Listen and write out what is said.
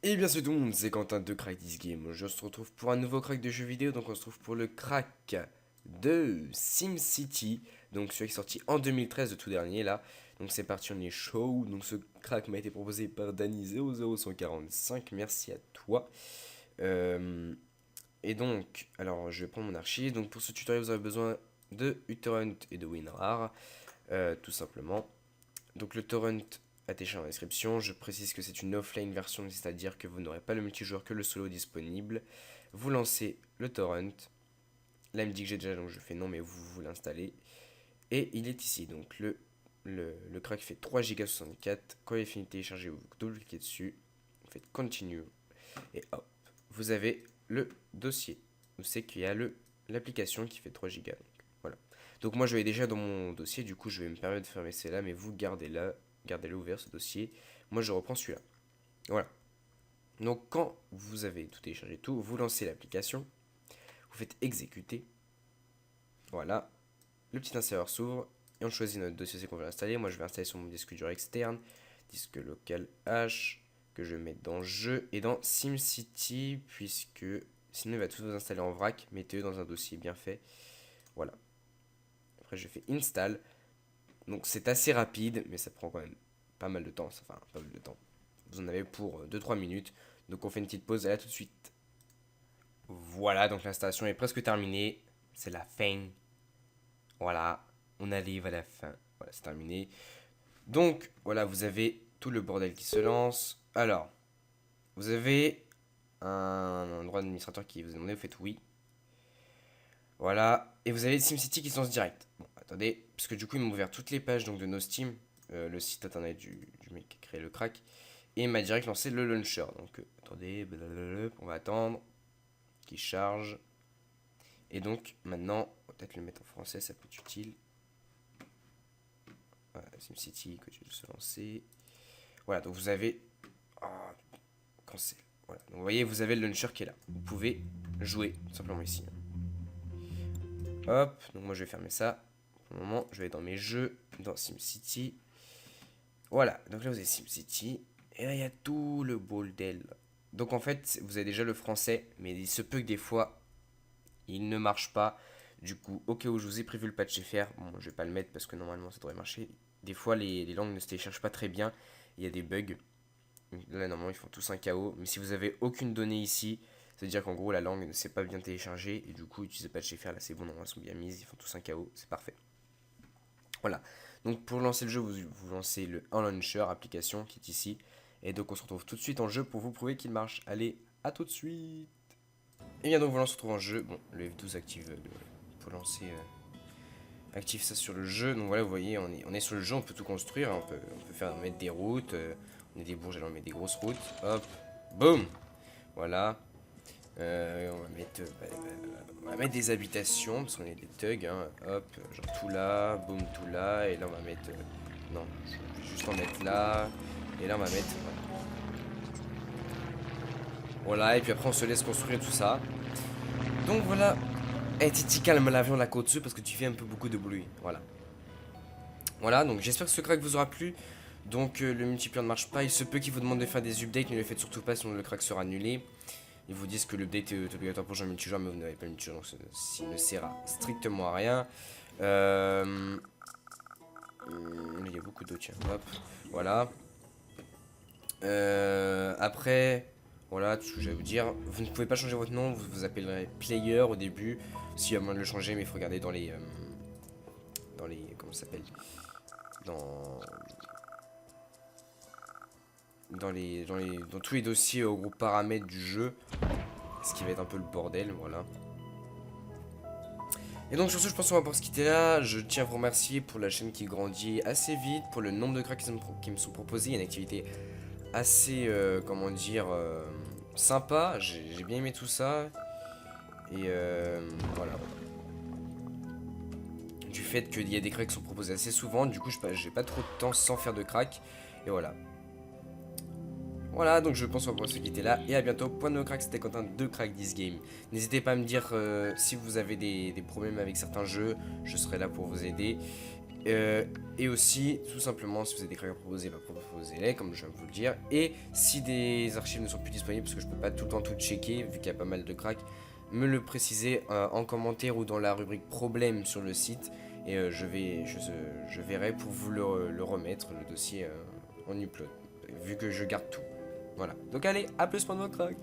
Et bien salut tout le monde, c'est Quentin de Crack This Game. Je se retrouve pour un nouveau crack de jeux vidéo, donc on se retrouve pour le crack de SimCity. Donc celui qui est sorti en 2013, le tout dernier là. Donc c'est parti, on est chaud. Donc ce crack m'a été proposé par Danny00145, merci à toi. Euh, et donc, alors je vais prendre mon archive. Donc pour ce tutoriel, vous avez besoin de uTorrent et de WinRAR, tout simplement. Donc le torrent attaché en description, je précise que c'est une offline version, c'est-à-dire que vous n'aurez pas le multijoueur que le solo disponible. Vous lancez le torrent, là il me dit que j'ai déjà, donc je fais non, mais vous l'installez. Et il est ici, donc le crack fait 3 Go 64. Quand il est fini de télécharger, vous double-cliquez dessus, vous faites continue, et hop, vous avez le dossier. Vous savez qu'il y a l'application qui fait 3 Go. Voilà. Donc moi je vais déjà dans mon dossier, du coup je vais me permettre de fermer celle-là, mais vous gardez-le ouvert ce dossier. Moi je reprends celui-là. Voilà. Donc quand vous avez tout téléchargé, tout, vous lancez l'application, vous faites exécuter. Voilà. Le petit inséreur s'ouvre et on choisit notre dossier qu'on veut installer. Moi je vais installer sur mon disque dur externe, disque local H, que je vais mettre dans jeu et dans SimCity, puisque sinon il va tout vous installer en vrac. Mettez-le dans un dossier bien fait. Voilà. Après je fais install. Donc c'est assez rapide, mais ça prend quand même pas mal de temps. Enfin, pas mal de temps. Vous en avez pour 2-3 minutes. Donc on fait une petite pause, et là tout de suite. Voilà, donc l'installation est presque terminée. C'est la fin. Voilà, on arrive à la fin. Voilà, c'est terminé. Donc voilà, vous avez tout le bordel qui se lance. Alors, vous avez un droit d'administrateur qui vous demande, vous faites oui. Voilà, et vous avez SimCity qui se lance direct. Bon, attendez, parce que du coup, il m'a ouvert toutes les pages donc, de nos Steam, le site internet du mec qui a créé le crack, et il m'a direct lancé le launcher. Donc, attendez, blablabla, on va attendre qu'il charge. Et donc, maintenant, on va peut-être le mettre en français, ça peut être utile. Voilà, SimCity, que tu veux se lancer. Voilà, donc vous avez. Oh, cancel. Voilà, donc vous voyez, vous avez le launcher qui est là. Vous pouvez jouer tout simplement ici. Hop, donc moi je vais fermer ça. Pour le moment, je vais aller dans mes jeux, dans SimCity. Voilà, donc là vous avez SimCity. Et là il y a tout le bordel. Donc en fait, vous avez déjà le français, mais il se peut que des fois, il ne marche pas. Du coup, au cas où je vous ai prévu le patch FR, bon, je vais pas le mettre parce que normalement ça devrait marcher. Des fois, les langues ne se téléchargent pas très bien. Il y a des bugs. Là, normalement, ils font tous un KO. Mais si vous avez aucune donnée ici, c'est-à-dire qu'en gros, la langue ne s'est pas bien téléchargée. Et du coup, utilisez pas de chez faire. Là, c'est bon, non, elles sont bien mises. Ils font tous un KO. C'est parfait. Voilà. Donc, pour lancer le jeu, vous lancez le Launcher application qui est ici. Et donc, on se retrouve tout de suite en jeu pour vous prouver qu'il marche. Allez, à tout de suite. Et bien, donc, voilà, on se retrouve en jeu. Bon, le F12 active pour lancer. Active ça sur le jeu. Donc voilà, vous voyez, on est sur le jeu, on peut tout construire. Hein. On peut mettre des routes. On est des bourges, alors on met des grosses routes. Hop, boum. Voilà. On va mettre des habitations, parce qu'on est des thugs. Hein. Hop, genre tout là, boum, tout là. Et là, on va mettre. Non, je vais juste en mettre là. Et là, on va mettre. Voilà, et puis après, on se laisse construire tout ça. Donc voilà. Eh, Titi, calme l'avion la côte dessus parce que tu fais un peu beaucoup de bruit. Voilà. Voilà, donc j'espère que ce crack vous aura plu. Donc le multiplayer ne marche pas, il se peut qu'il vous demande de faire des updates, ne le faites surtout pas sinon le crack sera annulé. Ils vous disent que l'update est obligatoire pour jouer multijoueur, mais vous n'avez pas le multijoueur, donc ça ne sert strictement à rien. Il y a beaucoup d'eau, tiens, hop, voilà. Après, voilà, tout ce que j'allais vous dire. Vous ne pouvez pas changer votre nom, vous vous appellerez Player au début. S'il y a moyen de le changer, mais il faut regarder dans les... comment ça s'appelle dans dans tous les dossiers au groupe paramètres du jeu, ce qui va être un peu le bordel, voilà. Et donc sur ce, je pense qu'on va pouvoir se quitter là. Je tiens à vous remercier pour la chaîne qui grandit assez vite, pour le nombre de cracks qui me sont proposés. Il y a une activité assez, comment dire, sympa. J'ai bien aimé tout ça. Et voilà. Du fait qu'il y a des cracks qui sont proposés assez souvent, du coup j'ai pas trop de temps sans faire de crack. Et voilà. Voilà, donc je pense qu'on va pouvoir se quitter là. Et à bientôt. Point de crack, c'était Quentin de Crack This Game. N'hésitez pas à me dire si vous avez des problèmes avec certains jeux. Je serai là pour vous aider. Et aussi, tout simplement, si vous avez des cracks à proposer, bah, proposez-les, comme je viens de vous le dire. Et si des archives ne sont plus disponibles, parce que je peux pas tout le temps tout checker, vu qu'il y a pas mal de cracks, me le préciser en commentaire ou dans la rubrique problème sur le site. Et je verrai pour vous le remettre, le dossier en upload, vu que je garde tout. Voilà. Donc allez, à plus pour de vos cracks.